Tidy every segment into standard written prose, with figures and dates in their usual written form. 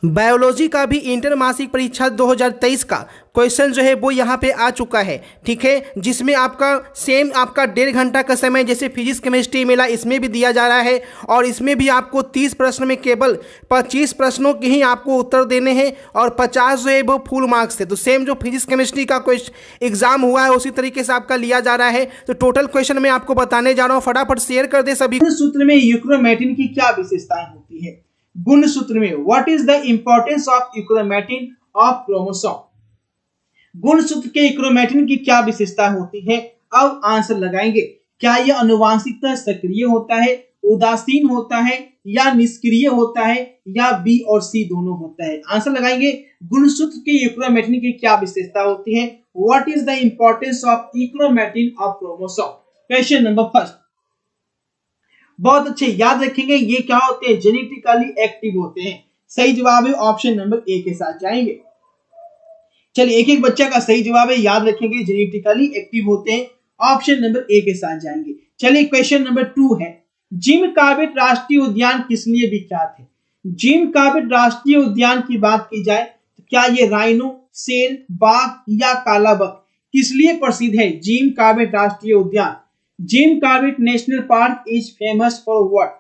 Biology का भी inter मासिक परीक्षा 2023 का क्वेश्चन जो है वो यहाँ पे आ चुका है, ठीक है, जिसमें आपका सेम आपका 1.5 घंटा का समय जैसे फिजिक्स केमिस्ट्री मिला इसमें भी दिया जा रहा है, और इसमें भी आपको 30 प्रश्न में केवल 25 प्रश्नों के ही आपको उत्तर देने हैं और 50 जो है वो फुल मार्क्स थे। तो सेम जो फिजिक्स केमिस्ट्री का क्वेश्चन एग्जाम हुआ है उसी तरीके से आपका लिया जा रहा है। तो टोटल क्वेश्चन मैं आपको बताने जा रहा हूँ, फटाफट शेयर कर दे सभी। सूत्र में यूक्रोमेटिन की क्या विशेषताएं होती है? गुण सूत्र में what is the importance of euchromatin of chromosome? गुण सूत्र के यूक्रोमेटिन की क्या विशेषता होती है? अब आंसर लगाएंगे। क्या यह अनुवांशिकता सक्रिय होता है, उदासीन होता है या निष्क्रिय होता है, या बी और सी दोनों होता है? आंसर लगाएंगे। गुण सूत्र के यूक्रोमेटिन की क्या विशेषता होती है? What is the importance of euchromatin of chromosome? Question number first, बहुत अच्छे, याद रखेंगे ये क्या होते हैं? जेनेटिकली एक्टिव होते हैं। सही जवाब है ऑप्शन नंबर ए के साथ जाएंगे। चलिए एक एक बच्चा का सही जवाब है, याद रखेंगे जेनेटिकली एक्टिव होते हैं, ऑप्शन नंबर ए के साथ जाएंगे। चलिए क्वेश्चन नंबर 2 है, जिम कॉर्बेट राष्ट्रीय उद्यान किस लिए विख्यात है? जिम कॉर्बेट राष्ट्रीय उद्यान की बात की जाए तो क्या ये राइनो, शेर, बाघ या काला बग किस लिए प्रसिद्ध है? जिम कॉर्बेट राष्ट्रीय उद्यान, Jim Corbett National Park is famous for what?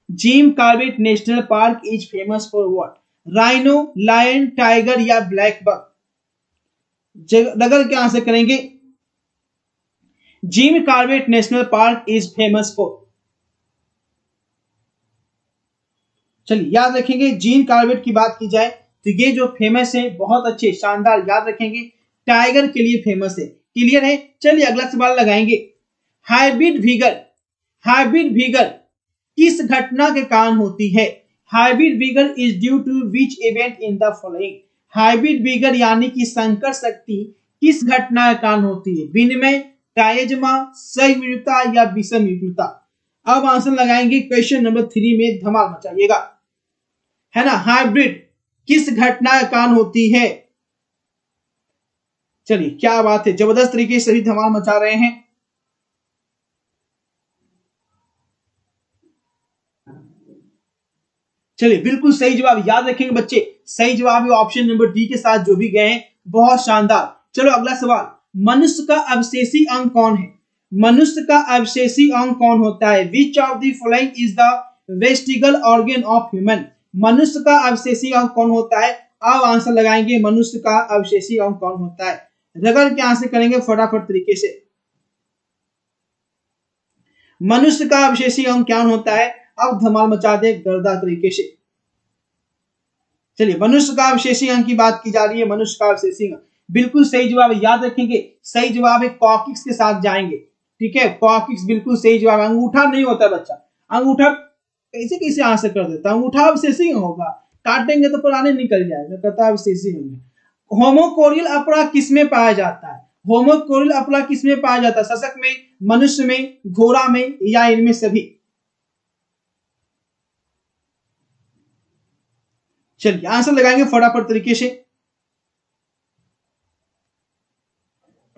Jim Corbett National Park is famous for what? Rhino, lion, tiger या black buck? डगर क्या आंसर करेंगे? Jim Corbett National Park is famous for, चलिए याद रखेंगे Jim Corbett की बात की जाए तो ये जो फेमस है, बहुत अच्छे शानदार, याद रखेंगे टाइगर के लिए फेमस है। क्लियर है? चलिए अगला सवाल लगाएंगे। हाइब्रिड विगर किस घटना के कारण होती है? Hybrid vigour is due to which event in the following? Hybrid vigour यानी कि संकर शक्ति किस घटना के कारण होती है? विनिमय, कायजमा, संयुग्मता या विषमयुग्मता? अब आंसर लगाएंगे क्वेश्चन नंबर 3 में, धमाल मचाइएगा, है ना। हाइब्रिड किस घटना के कारण होती है? चलिए क्या बात है, जबरदस्त तरीके से सभी धमाल मचा रहे हैं। चलिए बिल्कुल सही जवाब, याद रखेंगे बच्चे, सही जवाब है ऑप्शन नंबर डी के साथ जो भी गए हैं, बहुत शानदार। चलो अगला सवाल, मनुष्य का अवशेषी अंग कौन है? मनुष्य का अवशेषी अंग कौन होता है? Which of the following is the vestigial organ of human? मनुष्य का अवशेषी अंग कौन होता है? अब आंसर लगाएंगे, मनुष्य का अवशेषी अंग कौन होता है? रगड़ के आंसर करेंगे फटाफट तरीके से। मनुष्य का अवशेषी अंग क्या होता है? अब धमाल मचा दे गर्दा तरीके से। चलिए मनुष्य का अवशेषी अंग की बात की जा रही है, मनुष्य का अवशेषी अंग, बिल्कुल सही जवाब है, याद रखेंगे सही जवाब है, कॉकिक्स के साथ जाएंगे, ठीक है, कॉकिक्स बिल्कुल सही जवाब। अंगूठा नहीं होता बच्चा, अंगूठा कैसे कैसे आंसर कर देता, अंगूठा अवशेषी अंग होगा, काटेंगे तो पुराने निकल जाएगा, कहता अवशेषी अंग। होमोकोरियल अपरा किसमें पाया जाता है? होमोकोरियल अपरा किसमें पाया जाता है? सशक में, मनुष्य में, घोड़ा में या इनमें सभी? चलिए आंसर लगाएंगे फटाफट तरीके से।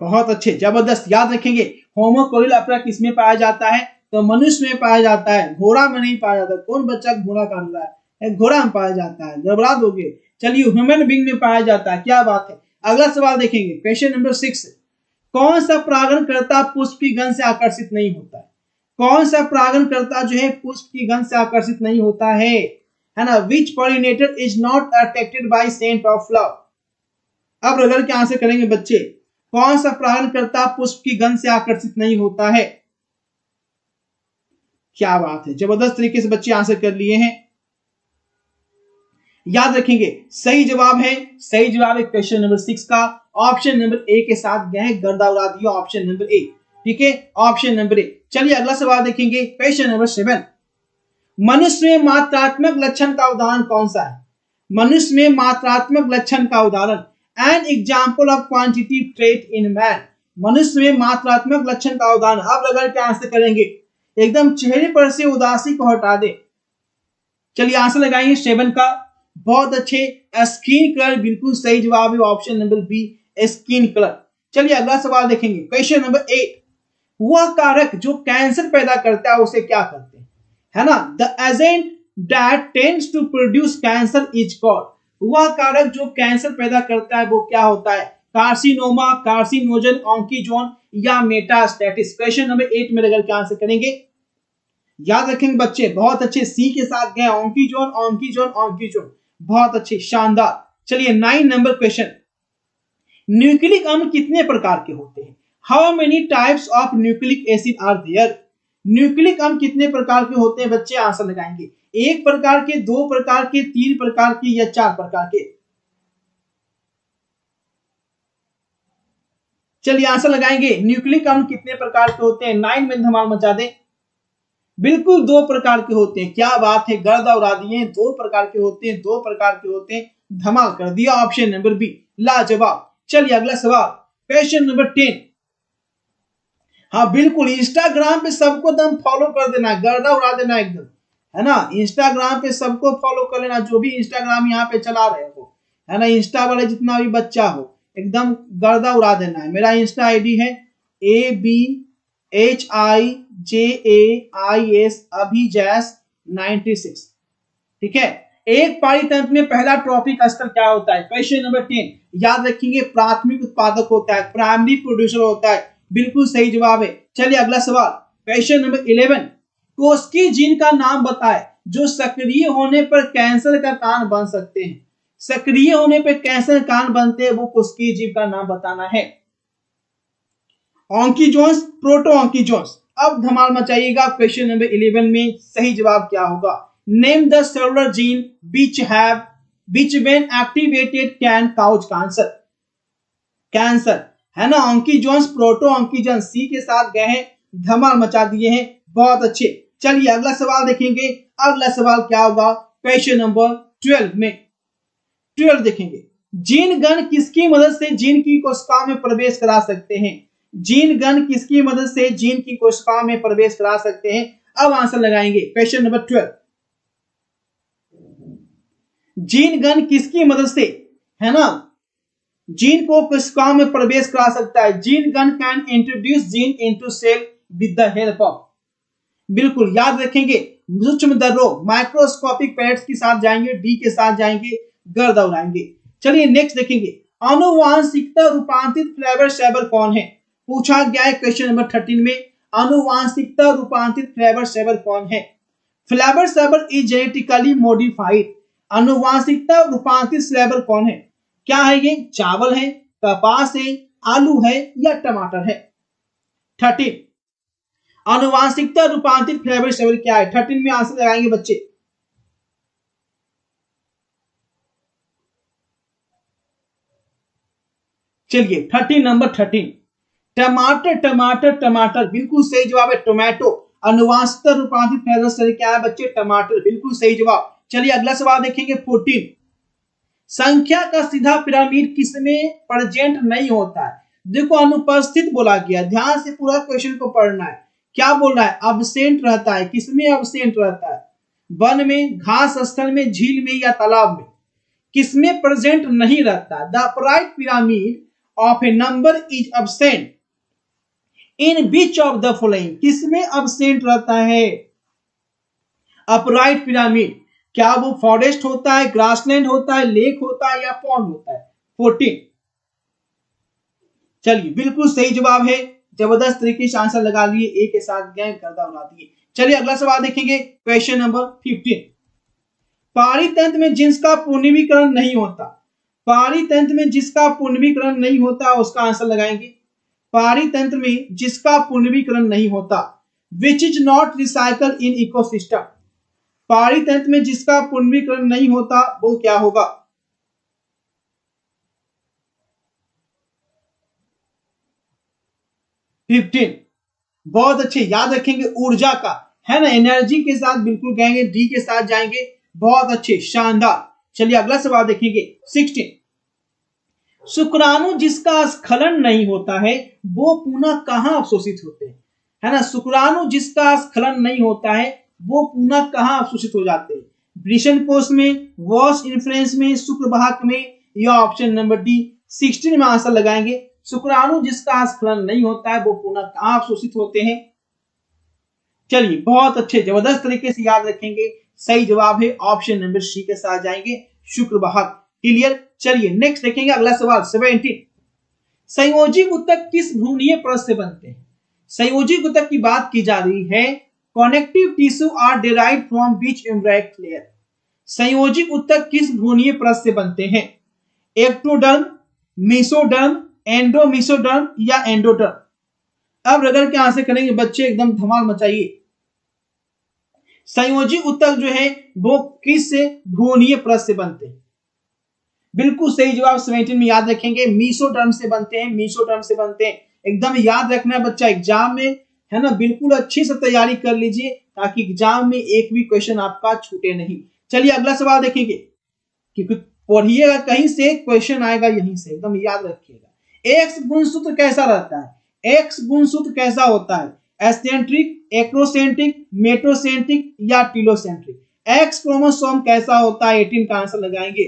बहुत अच्छे, जबरदस्त, याद रखेंगे होमोकोरियल अपरा किसमें पाया जाता है? तो मनुष्य में पाया जाता है, घोड़ा में नहीं पाया जाता। कौन बच्चा घोड़ा काट रहा है? घोड़ा में पाया जाता है, गड़बड़ा दोगे। चलिए ह्यूमन बीइंग में पाया जाता है, क्या बात है। अगला सवाल देखेंगे, क्वेश्चन नंबर 6, कौन सा परागणकर्ता पुष्प की गंध से आकर्षित नहीं होता है? कौन सा परागणकर्ता जो है पुष्प की गंध से आकर्षित नहीं होता है ना? Which pollinator is not attracted by scent of flower? अब रगड़ के आंसर करेंगे बच्चे, कौन सा परागणकर्ता पुष्प की गंध से आकर्षित नहीं होता है? क्या बात है, जबरदस्त तरीके से बच्चे आंसर कर लिए हैं, याद रखेंगे सही जवाब है, सही जवाब है क्वेश्चन नंबर 6 का, ऑप्शन नंबर ए के साथ गए, गर्दा उड़ा दिया ऑप्शन नंबर ए, ठीक है, ऑप्शन नंबर ए। चलिए अगला सवाल देखेंगे, क्वेश्चन नंबर 7, मनुष्य में मात्रात्मक लक्षण का उदाहरण कौन सा है? मनुष्य में मात्रात्मक लक्षण का उदाहरण, an example of quantitative trait in man. मनुष्य में मात्रात्मक लक्षण का उदाहरण, अब अगर क्या आंसर करेंगे, एकदम चेहरे पर से उदासी को हटा दे। चलिए आंसर लगाएंगे 7 का, बहुत अच्छे, स्किन कलर, बिल्कुल सही जवाब है option number B, skin colour. चलिए अगला सवाल देखेंगे, क्वेश्चन नंबर 8, वह कारक जो कैंसर पैदा करता है उसे क्या कहते हैं? है ना, the agent that tends to produce cancer is called? वह कारक जो कैंसर पैदा करता है वो क्या होता है? कार्सिनोमा, कार्सिनोजन, ऑन्कीजोन या मेटास्टेटिस। क्वेश्चन नंबर 8 में अगर क्या आंसर करेंगे, याद रखेंगे बच्चे, बहुत अच्छे, सी के साथ गए, ऑन्कीजोन ऑन्कीजोन ऑन्कीजोन, बहुत अच्छे, शानदार। चलिए 9 नंबर क्वेश्चन, न्यूक्लिक अम्ल कितने प्रकार के होते हैं? How many types of nucleic acid are there? Nucleic अम्ल कितने प्रकार के होते हैं बच्चे? आंसर लगाएंगे, 1 प्रकार के, 2 प्रकार के, 3 प्रकार के या 4 प्रकार के? चलिए आंसर लगाएंगे, न्यूक्लिक अम्ल कितने प्रकार के होते हैं? 9 में धमाल मचा दें। बिल्कुल 2 प्रकार के होते हैं, क्या बात है, गर्दा उड़ा दिए, 2 प्रकार के होते हैं, 2 प्रकार के होते हैं, धमाल कर दिया, ऑप्शन नंबर बी, लाजवाब। चलिए अगला सवाल, क्वेश्चन नंबर 10। हाँ बिल्कुल, इंस्टाग्राम पे सबको दम फॉलो कर देना, गर्दा उड़ा देना एकदम, है ना। इंस्टाग्राम पे सबको फॉलो कर लेना, जो भी इंस्टाग्राम यहाँ पे चला रहे हो, है ना, इंस्टा वाले जितना भी बच्चा हो, एकदम गर्दा उड़ा देना है। मेरा इंस्टा आईडी है ABHIJAIS अभिजैस 96, ठीक है। एक पारी तंत्र में पहला ट्रॉपिक स्तर क्या होता है? क्वेश्चन नंबर 10, याद रखेंगे, प्राथमिक उत्पादक होता है, प्राइमरी प्रोड्यूसर होता है, बिल्कुल सही जवाब है। चलिए अगला सवाल, क्वेश्चन नंबर 11, कोस्की जीन का नाम बताए जो सक्रिय होने पर कैंसर का कारण बन सकते हैं। सक्रिय होने पर कैंसर कारण बनते हैं, वो कोस्की जीन का नाम बताना है। ऑन्कीजोन्स, प्रोटो ऑन्कीजोन्स। अब धमाल मचाइएगा, क्वेश्चन नंबर 11 में सही जवाब क्या होगा? Name the cellular gene which when activated can cause cancer। Cancer, है ना, ऑन्कीजोन्स, प्रोटो ऑन्कीजोन्स, सी के साथ गए हैं, धमाल मचा दिए हैं, बहुत अच्छे। चलिए अगला सवाल देखेंगे, अगला सवाल क्या होगा? क्वेश्चन नंबर 12 में 12 देखेंगे, जीन गण किसकी मदद से जीन की कोशिकाओं में प्रवेश करा सकते हैं? जीन गण किसकी मदद से जीन की कोशिकाओं में प्रवेश करा सकते हैं? अब आंसर लगाएंगे, क्वेश्चन नंबर 12, जीन गण किसकी मदद से, है ना, जीन को कोशिकाओं में प्रवेश करा सकता है? Gene gun can introduce gene into cell with the help of, बिल्कुल याद रखेंगे, सूक्ष्मदर्रों, माइक्रोस्कोपिक पैड्स के साथ जाएंगे, डी के साथ जाएंगे, गर्दा उड़ाएंगे। चलिए नेक्स्ट देखेंगे, आनुवांशिकता रूपांतरित फ्लेवर सेवर कौन है? पूछा गया है क्वेश्चन नंबर 13 में, आनुवांशिकता रूपांतरित फ्लेवर सेवर कौन है? Flavr Savr is genetically modified. आनुवांशिकता रूपांतरित फ्लेवर कौन है? क्या है ये? चावल है, कपास है, आलू है या टमाटर है? 13, आनुवांशिकता रूपांतरित फ्लेवर सेवर क्या है? 13 में आंसर लगाएंगे बच्चे। चलिए 13 नंबर 13, टमाटर टमाटर टमाटर, बिल्कुल सही जवाब है, टोमेटो। अनुवांशिकता रूपांतरित फ्लेवर सेवर क्या है बच्चे? टमाटर, बिल्कुल सही जवाब। चलिए अगला सवाल देखेंगे 14, संख्या का सीधा पिरामिड किसमें प्रेजेंट नहीं होता है? देखो अनुपस्थित बोला गया, ध्यान से पूरा क्वेश्चन को पढ़ना है। क्या बोल रहा है? अब्सेंट रहता है, किसमें अब्सेंट रहता है? वन में, घास स्थल में, झील में या तालाब में? किसमें प्रेजेंट नहीं रहता? The upright pyramid of A number is absent in beach of the following, किसमें अब्सेंट रहता है अपराइट पिरामिड? क्या वो फॉरेस्ट होता है, ग्रासलैंड होता है, लेक होता है या पॉन्ड होता है? 14, चलिए बिल्कुल सही जवाब है, जबरदस्त तरीके से आंसर लगा लिए, ए के साथ गए, गर्दा उड़ा दिए। चलिए अगला सवाल देखेंगे, क्वेश्चन नंबर 15, पारितंत्र में जिसका पुनर्वीकरण नहीं होता, पारितंत्र में जिसका पुनर्वीकरण नहीं होता उसका आंसर लगाएंगे। पारितंत्र में जिसका पुनर्वीकरण नहीं होता, which is not recycle in ecosystem. पारितंत्र में जिसका पुनर्वीकरण नहीं होता वो क्या होगा? फिफ्टीन, बहुत अच्छे, याद रखेंगे, ऊर्जा का, है ना, एनर्जी के साथ बिल्कुल कहेंगे, डी के साथ जाएंगे, बहुत अच्छे, शानदार। चलिए अगला सवाल देखेंगे 16, शुक्राणु जिसका स्खलन नहीं होता है वो पुनः कहां अवशोषित होते हैं? है ना, शुक्राणु जिसका स्खलन नहीं होता है वो पुनः कहां अवशोषित हो जाते हैं? वृषण कोश में, वॉश इन्फ्लुएंस में, शुक्र वाहक में या ऑप्शन नंबर डी 16 में आंसर लगाएंगे। शुक्राणु जिसका स्खलन नहीं होता है वो पुनः कहां अवशोषित होते हैं? चलिए बहुत अच्छे, जबरदस्त तरीके से याद रखेंगे, सही जवाब है ऑप्शन नंबर सी के साथ जाएंगे, शुक्र वाहक। क्लियर। चलिए नेक्स्ट देखेंगे अगला सवाल 17। संयोजिक ऊतक किस भ्रूणीय परत से बनते हैं? संयोजिक ऊतक की बात की जा रही है। Connective tissue are derived from which embryonic layer? संयोजिक ऊतक किस भ्रूणीय परत से बनते हैं? एक्टोडर्म, मेसोडर्म, एंडोमेसोडर्म या एंडोडर्म? अब रगड़ के आंसर करेंगे बच्चे, एकदम धमाल मचाइए। संयोजिक ऊतक जो है वो किस से भ्रूणीय परत से बनते हैं? बिल्कुल सही जवाब 17 में याद रखेंगे, मेसोडर्म से बनते हैं, मेसोडर्म से बनते हैं। एकदम याद रखना है बच्चा एग्जाम में, है ना, बिल्कुल अच्छी से तैयारी कर लीजिए ताकि एग्जाम में एक भी क्वेश्चन आपका छूटे नहीं। चलिए अगला सवाल देखेंगे, क्योंकि पढ़िएगा कहीं से क्वेश्चन आएगा यहीं से, एकदम याद रखिएगा। एक्स गुणसूत्र कैसा रहता है? एक्स गुणसूत्र कैसा होता है? एसेंट्रिक, एक्रोसेंट्रिक, मेट्रोसेंट्रिक या टीलोसेंट्रिक? एक्स क्रोमोसोम कैसा होता है? 18 का आंसर लगाएंगे।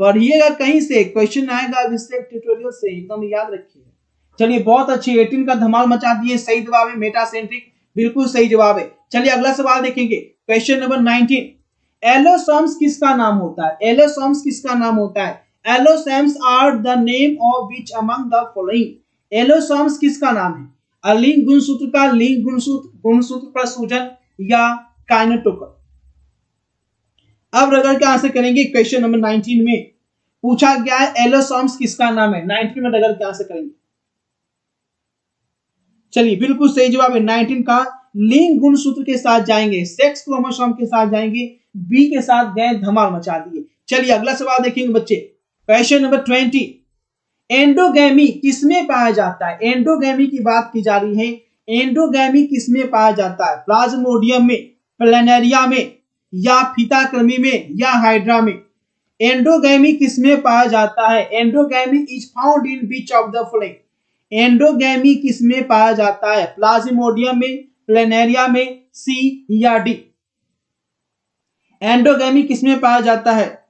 पढ़िएगा कहीं से क्वेश्चन आएगा विशेष ट्यूटोरियल से, एकदम याद रखिएगा। चलिए बहुत अच्छी, 18 का धमाल मचा दिए। सही जवाब है मेटासेंट्रिक, बिल्कुल सही जवाब है। चलिए अगला सवाल देखेंगे, क्वेश्चन नंबर 19। एलोसोम्स किसका नाम होता है? एलोसोम्स किसका नाम होता है? Allosomes are the name of which among the following? Allosomes किसका नाम है? अलिंग गुणसूत्र का लिंग गुणसूत्र, गुणसूत्र प्रसूजन या काइनेटोकोर? अब रगड़ के आंसर करेंगे। क्वेश्चन नंबर 19 में पूछा गया है एलोसोम्स किसका नाम है, 19 में रगड़ के आंसर करेंगे। चलिए बिल्कुल सही जवाब है 19 का लिंग गुणसूत्र के साथ जाएंगे, सेक्स क्रोमोसोम के साथ जाएंगे, बी के साथ गए, धमाल मचा दिए। चलिए अगला सवाल देखेंगे बच्चे, क्वेश्चन नंबर 20। एंडोगैमी किसमें पाया जाता है? एंडोगैमी की बात की जा रही है। एंडोगैमी किसमें पाया जाता है? प्लाज्मोडियम में, प्लेनेरिया में या फीताकृमि में या हाइड्रा में? एंडोगैमी किसमें पाया जाता है? Endogamy is found in which of the following? Endogamy किसमें पाया जाता है? प्लाज्मोडियम में, प्लेनेरिया में, सी या डी? एंडोगैमी किसमें पाया जाता है?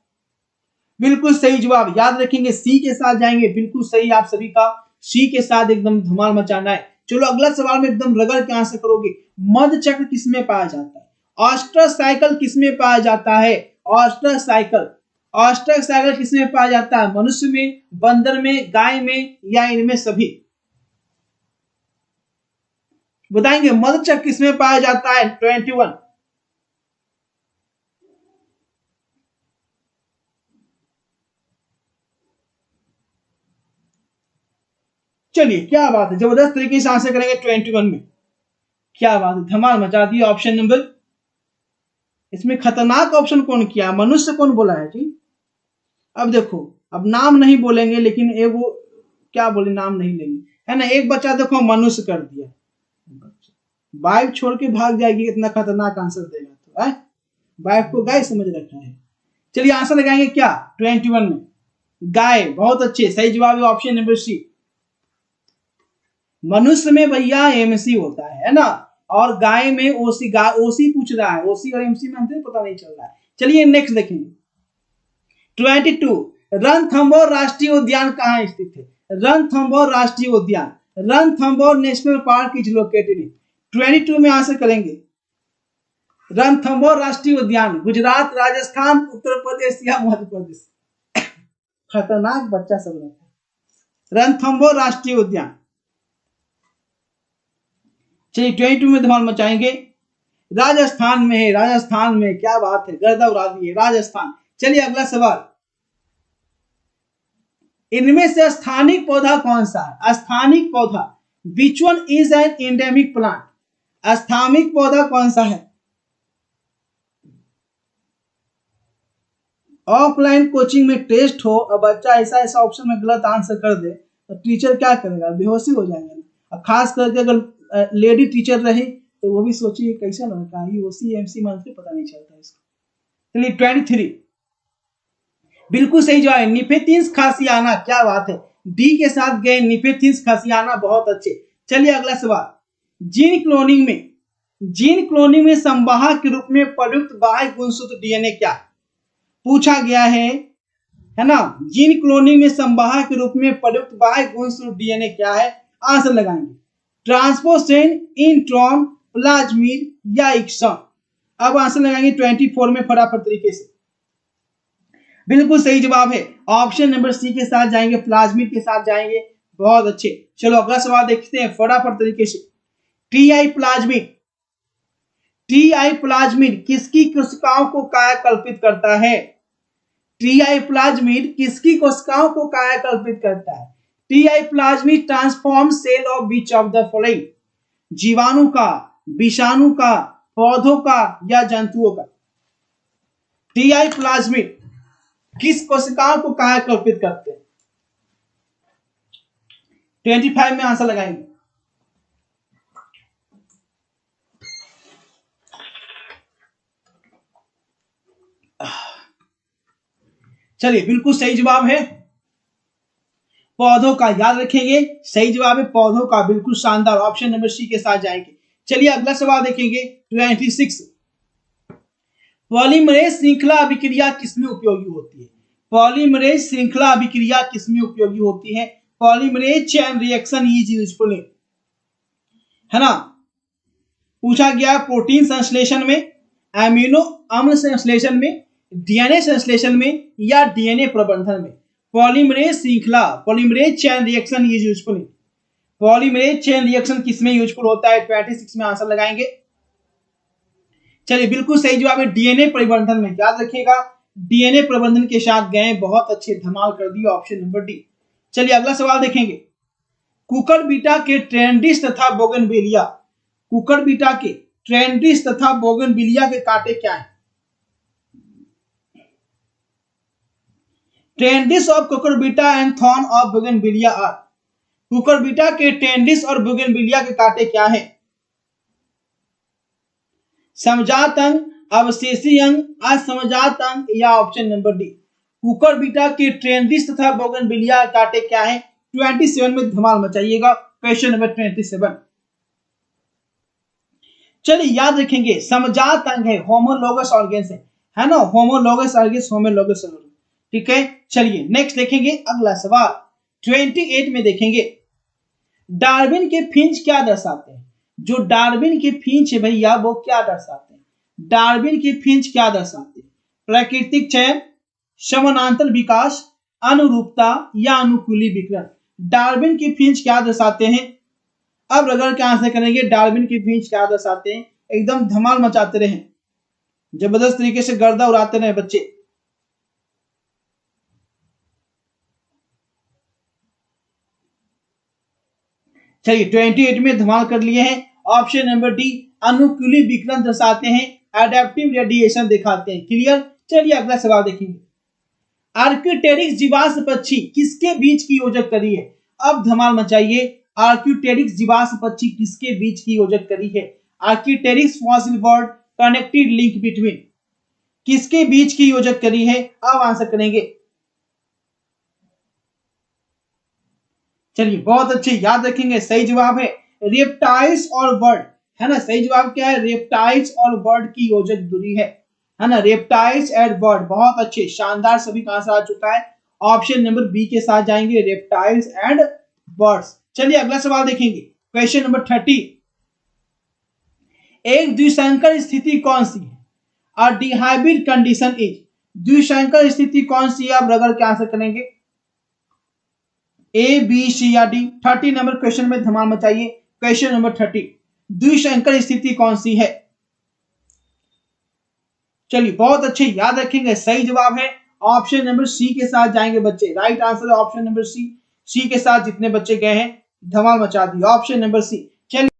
बिल्कुल सही जवाब याद रखेंगे, सी के साथ जाएंगे। बिल्कुल सही आप सभी का, सी के साथ एकदम धमाल मचाना है। चलो अगला सवाल में एकदम रगड़ के आंसर करोगे। मध चक्र किसमें पाया जाता है? ऑस्ट्रोसाइकल किसमें पाया जाता है? ऑस्ट्रोसाइकल, ऑस्ट्रोसाइकल किसमें पाया जाता है? मनुष्य में, बंदर में, गाय में या इनमें सभी? बताएंगे मध चक्र किसमें पाया जाता है? 21। चलिए क्या बात है, जबरदस्त तरीके से आंसर करेंगे 21 में। क्या बात है, धमाल मचा दिया। ऑप्शन नंबर, इसमें खतरनाक ऑप्शन कौन किया? मनुष्य कौन बोला है जी? अब देखो, अब नाम नहीं बोलेंगे लेकिन ये वो क्या बोले, नाम नहीं लेंगे, है ना। एक बच्चा देखो मनुष्य कर दिया, वाइफ छोड़ के भाग जाएगी, इतना खतरनाक आंसर देगा तो वाइफ को गाय समझ रखा है। चलिए आंसर लगाएंगे क्या 21 में? गाय, बहुत अच्छे, सही जवाब है ऑप्शन नंबर सी। मनुष्य में भैया एमसी होता है ना, और गाय में ओसी। ओसी पूछ रहा है, ओसी और एमसी में अंतर पता नहीं चल रहा है। चलिए नेक्स्ट देखेंगे 22। रणथंभौर राष्ट्रीय उद्यान कहाँ स्थित है? रणथंभौर राष्ट्रीय उद्यान, Ranthambore national park is located in. 22 में आंसर करेंगे। रणथंभौर राष्ट्रीय उद्यान गुजरात, राजस्थान, उत्तर प्रदेश या मध्य प्रदेश? खतरनाक बच्चा सब रहता है। रणथंभौर राष्ट्रीय उद्यान, चलिए 22 में धमाल मचाएंगे। राजस्थान में है, राजस्थान में, क्या बात है, गर्दा उड़ा दी है राजस्थान। चलिए अगला सवाल, इनमें से स्थानिक पौधा कौन सा है? स्थानिक पौधा, which one is an endemic plant? स्थानिक पौधा कौन सा है? ऑफलाइन कोचिंग में टेस्ट हो और बच्चा ऐसा ऐसा ऑप्शन में गलत आंसर कर दे तो टीचर क्या करेगा? बेहोशी हो जाएगा। खास करके अगर लेडी टीचर रहे तो वो भी सोचिए कैसा लड़का है, ओसी एमसी मान से पता नहीं चलता इसको। चलिए 23, बिल्कुल सही जवाब है निफेथियंस खासियाना। क्या बात है, डी के साथ गए निफेथियंस खासियाना, बहुत अच्छे। चलिए अगला सवाल, जीन क्लोनिंग में संवाहक के रूप में प्रयुक्त बाह्य गुणसूत्र डीएनए क्या? पूछा गया है ना। जीन क्लोनिंग में संवाहक के रूप में प्रयुक्त बाह्य गुणसूत्र डीएनए क्या है? आंसर लगाएंगे। ट्रांसपोसेन, इंट्रॉन, प्लाज्मिड या एक्सॉन? अब आंसर लगाएंगे 24 में फटाफट तरीके से। बिल्कुल सही जवाब है, ऑप्शन नंबर सी के साथ जाएंगे, प्लाज्मिड के साथ जाएंगे। बहुत अच्छे। चलो अगला सवाल देखते हैं फटाफट तरीके से। टीआई प्लाज्मिड किसकी कोशिकाओं को कायाकल्पित करता है? टीआई प्लाज्मिड किसकी कोशिकाओं को कायाकल्पित करता है? Ti plasmid transform cell of which of the following? जीवाणु का, विषाणु का, पौधों का या जंतुओं का? टीआई प्लाज्मिड किस कोशिकाओं को कायाकल्पित करते हैं? 25 में आंसर लगाएंगे। चलिए बिल्कुल सही जवाब है पौधों का, याद रखेंगे सही जवाब है पौधों का। बिल्कुल शानदार, ऑप्शन नंबर सी के साथ जाएंगे। चलिए अगला सवाल देखेंगे 26। पॉलीमरेज श्रृंखला अभिक्रिया किसमें उपयोगी होती है? पॉलीमरेज श्रृंखला अभिक्रिया किसमें उपयोगी होती है? Polymerase chain reaction is useful, है ना। पूछा गया प्रोटीन संश्लेषण में, एमिनो अम्ल संश्लेषण में, डीएनए संश्लेषण में या डीएनए प्रबंधन में? पॉलीमरेज श्रृंखला, polymerase chain reaction is useful. Polymerase chain reaction किसमें यूजफुल होता है? 26 में आंसर लगाएंगे। चलिए बिल्कुल सही जवाब है डीएनए प्रबंधन में, याद रखिएगा डीएनए प्रबंधन के साथ गए, बहुत अच्छे, धमाल कर दिया, ऑप्शन नंबर डी। चलिए अगला सवाल देखेंगे। कुकुरबिटा के ट्रेंडिस तथा बोगनविलिया, कुकुरबिटा के ट्रेंडिस तथा बोगनविलिया के कांटे क्या हैं? Tendrils of Cucurbita and thorn of Bougainvillea are. Cucurbita के ट्रेंडिस और बोगनविलिया के कांटे क्या हैं? समजात अंग, अवशेषी अंग, असमजात अंग या ऑप्शन नंबर डी? कुकुरबिटा के ट्रेंडिस तथा बोगनविलिया के कांटे क्या हैं? 27 में धमाल मचाइएगा, क्वेश्चन नंबर 27। चलिए याद रखेंगे समजात अंग है, होमोलोगस ऑर्गेन्स है ना, होमोलोगस ऑर्गेन्स, होमोलोगस ऑर्गेन्स, ठीक है। चलिए नेक्स्ट देखेंगे अगला सवाल 28 में देखेंगे। डार्विन के फिंच क्या दर्शाते हैं? जो डार्विन के फिंच है भैया वो क्या दर्शाते हैं? डार्विन के फिंच क्या दर्शाते हैं? प्राकृतिक चयन, समानांतर विकास, अनुरूपता या अनुकूली विकिरण? डार्विन के फिंच क्या दर्शाते हैं? अब रगड़ के आंसर करेंगे डार्विन के फिंच क्या दर्शाते हैं। एकदम धमाल मचाते रहे, जबरदस्त तरीके से गर्दा उड़ाते रहे बच्चे। चलिए 28 में धमाल कर लिए हैं, ऑप्शन नंबर डी अनुकूली विकिरण दर्शाते हैं, एडेप्टिव रेडिएशन दिखाते हैं। क्लियर। चलिए अगला सवाल देखेंगे। आर्क्योटेरिक्स जीवाश्म पक्षी किसके बीच की योजक करी है? अब धमाल मचाइए, आर्क्योटेरिक्स जीवाश्म पक्षी किसके बीच की योजक करी है? Archaeopteryx fossil bird connected link between, किसके बीच की योजक करी है? अब आंसर करेंगे। चलिए बहुत अच्छे, याद रखेंगे सही जवाब है रेप्टाइल्स और बर्ड, है ना। सही जवाब क्या है? रेप्टाइल्स और बर्ड की योजक दूरी है ना, रेप्टाइल्स एंड बर्ड। बहुत अच्छे, शानदार, सभी का आंसर आ चुका है, ऑप्शन नंबर बी के साथ जाएंगे, रेप्टाइल्स एंड बर्ड्स। चलिए अगला सवाल देखेंगे, क्वेश्चन नंबर 30। एक द्विसंकर स्थिति कौन सी है? अ डिहाइब्रिड कंडीशन इज। द्विसंकर स्थिति कौन सी है? आप रगड़ के आंसर करेंगे, ए, बी, सी या डी। 30 नंबर क्वेश्चन में धमाल मचाइए, क्वेश्चन नंबर 30। द्विसंकर स्थिति कौन सी है? चलिए बहुत अच्छे, याद रखेंगे सही जवाब है ऑप्शन नंबर सी के साथ जाएंगे बच्चे। राइट आंसर है ऑप्शन नंबर सी। सी के साथ जितने बच्चे गए हैं धमाल मचा दी, ऑप्शन नंबर सी।